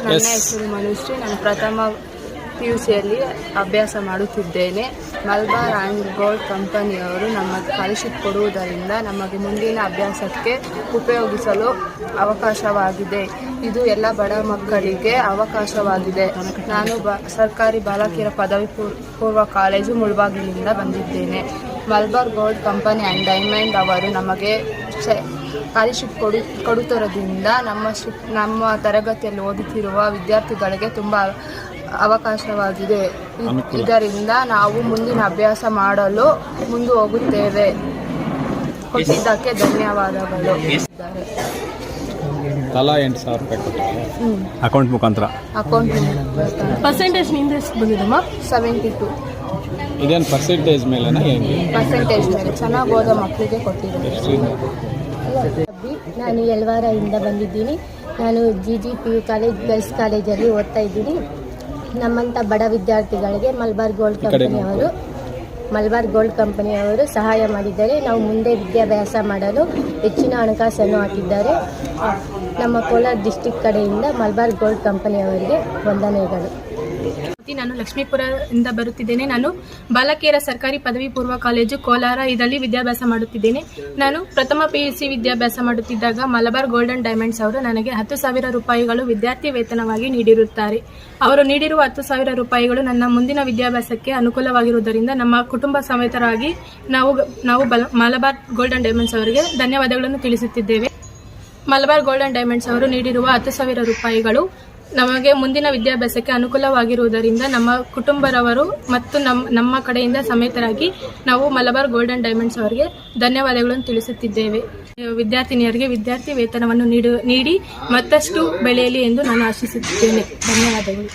ನನ್ನ ಹೆಸರು ಮನುಶ್ರೀ. ನಾನು ಪ್ರಥಮ PUCಯಲ್ಲಿ ಅಭ್ಯಾಸ ಮಾಡುತ್ತಿದ್ದೇನೆ. ಮಲಬಾರ್ ಆ್ಯಂಡ್ ಗೋಲ್ಡ್ ಕಂಪನಿಯವರು ನಮಗೆ ಸ್ಕಾಲರ್ಶಿಪ್ ಕೊಡುವುದರಿಂದ ನಮಗೆ ಮುಂದಿನ ಅಭ್ಯಾಸಕ್ಕೆ ಉಪಯೋಗಿಸಲು ಅವಕಾಶವಾಗಿದೆ. ಇದು ಎಲ್ಲ ಬಡ ಮಕ್ಕಳಿಗೆ ಅವಕಾಶವಾಗಿದೆ. ನಾನು ಸರ್ಕಾರಿ ಬಾಲಕಿಯರ ಪದವಿ ಪೂರ್ವ ಕಾಲೇಜು ಮುಳಬಾಗಿಲಿಂದ ಬಂದಿದ್ದೇನೆ. Malabar gold company and diamond ಅವರು ನಮಗೆ ಸ್ಕಾಲರ್ಶಿಪ್ ಕೊಡುತ್ತಿರೋದ್ರಿಂದ ನಮ್ಮ ತರಗತಿಯಲ್ಲಿ ಓದುತ್ತಿರುವ ವಿದ್ಯಾರ್ಥಿಗಳಿಗೆ ತುಂಬ ಅವಕಾಶವಾಗಿದೆ. ಇದರಿಂದ ನಾವು ಮುಂದಿನ ಅಭ್ಯಾಸ ಮಾಡಲು ಮುಂದೆ ಹೋಗುತ್ತೇವೆ. ಕೊಟ್ಟಿದ್ದಕ್ಕೆ ಧನ್ಯವಾದಗಳು. ತಲಾ 8,000 ರೂಪಾಯಿ ಅಕೌಂಟ್ ಮುಖಾಂತರ. ಪರ್ಸೆಂಟೇಜ್ ನಿಂದ ಎಷ್ಟು ಬಂದಿದಮ್ಮ? 72. ಇದೇನು ಪರ್ಸೆಂಟೇಜ್ ಮೇಲೆನಾ? ಪರ್ಸೆಂಟೇಜ್ ಮೇಲೆ ಚೆನ್ನಾಗಿ ಓದೋ ಮಕ್ಕಳಿಗೆ ಕೊಟ್ಟಿದ್ದಾರೆ. ನಾನು ಯಲ್ವಾರದಿಂದ ಬಂದಿದ್ದೀನಿ. ನಾನು GGPU ಕಾಲೇಜ್ ಗರ್ಲ್ಸ್ ಕಾಲೇಜಲ್ಲಿ ಓದ್ತಾ ಇದ್ದೀನಿ. ನಮ್ಮಂಥ ಬಡ ವಿದ್ಯಾರ್ಥಿಗಳಿಗೆ ಮಲಬಾರ್ ಗೋಲ್ಡ್ ಕಂಪನಿಯವರು ಸಹಾಯ ಮಾಡಿದ್ದಾರೆ. ನಾವು ಮುಂದೆ ವಿದ್ಯಾಭ್ಯಾಸ ಮಾಡಲು ಹೆಚ್ಚಿನ ಹಣಕಾಸನ್ನು ಹಾಕಿದ್ದಾರೆ. ನಮ್ಮ ಕೋಲಾರ ಡಿಸ್ಟಿಕ್ ಕಡೆಯಿಂದ ಮಲಬಾರ್ ಗೋಲ್ಡ್ ಕಂಪನಿಯವರಿಗೆ ವಂದನೆಗಳು. ನಾನು ಲಕ್ಷ್ಮೀಪುರದಿಂದ ಬರುತ್ತಿದ್ದೇನೆ. ನಾನು ಬಾಲಕಿಯರ ಸರ್ಕಾರಿ ಪದವಿ ಪೂರ್ವ ಕಾಲೇಜು ಕೋಲಾರ ಇದರಲ್ಲಿ ವಿದ್ಯಾಭ್ಯಾಸ ಮಾಡುತ್ತಿದ್ದೇನೆ. ನಾನು ಪ್ರಥಮ PUC ವಿದ್ಯಾಭ್ಯಾಸ ಮಾಡುತ್ತಿದ್ದಾಗ ಮಲಬಾರ್ ಗೋಲ್ಡ್ ಅಂಡ್ ಡೈಮಂಡ್ಸ್ ಅವರು ನನಗೆ 10,000 ರೂಪಾಯಿಗಳು ವಿದ್ಯಾರ್ಥಿ ವೇತನವಾಗಿ ನೀಡಿರುತ್ತಾರೆ. ಅವರು ನೀಡಿರುವ 10,000 ರೂಪಾಯಿಗಳು ನನ್ನ ಮುಂದಿನ ವಿದ್ಯಾಭ್ಯಾಸಕ್ಕೆ ಅನುಕೂಲವಾಗಿರುವುದರಿಂದ ನಮ್ಮ ಕುಟುಂಬ ಸಮೇತರಾಗಿ ನಾವು ಮಲಬಾರ್ ಗೋಲ್ಡ್ ಅಂಡ್ ಡೈಮಂಡ್ಸ್ ಅವರಿಗೆ ಧನ್ಯವಾದಗಳನ್ನು ತಿಳಿಸುತ್ತಿದ್ದೇವೆ. ಮಲಬಾರ್ ಗೋಲ್ಡ್ ಅಂಡ್ ಡೈಮಂಡ್ಸ್ ಅವರು ನೀಡಿರುವ 10,000 ರೂಪಾಯಿಗಳು ನಮಗೆ ಮುಂದಿನ ವಿದ್ಯಾಭ್ಯಾಸಕ್ಕೆ ಅನುಕೂಲವಾಗಿರುವುದರಿಂದ ನಮ್ಮ ಕುಟುಂಬರವರು ಮತ್ತು ನಮ್ಮ ಕಡೆಯಿಂದ ಸಮೇತರಾಗಿ ನಾವು ಮಲಬಾರ್ ಗೋಲ್ಡ್ ಅಂಡ್ ಡೈಮಂಡ್ಸ್ ಅವರಿಗೆ ಧನ್ಯವಾದಗಳನ್ನು ತಿಳಿಸುತ್ತಿದ್ದೇವೆ. ವಿದ್ಯಾರ್ಥಿನಿಯರಿಗೆ ವಿದ್ಯಾರ್ಥಿ ವೇತನವನ್ನು ನೀಡಿ ಮತ್ತಷ್ಟು ಬೆಳೆಯಲಿ ಎಂದು ನಾನು ಆಶಿಸುತ್ತಿದ್ದೇನೆ. ಧನ್ಯವಾದಗಳು.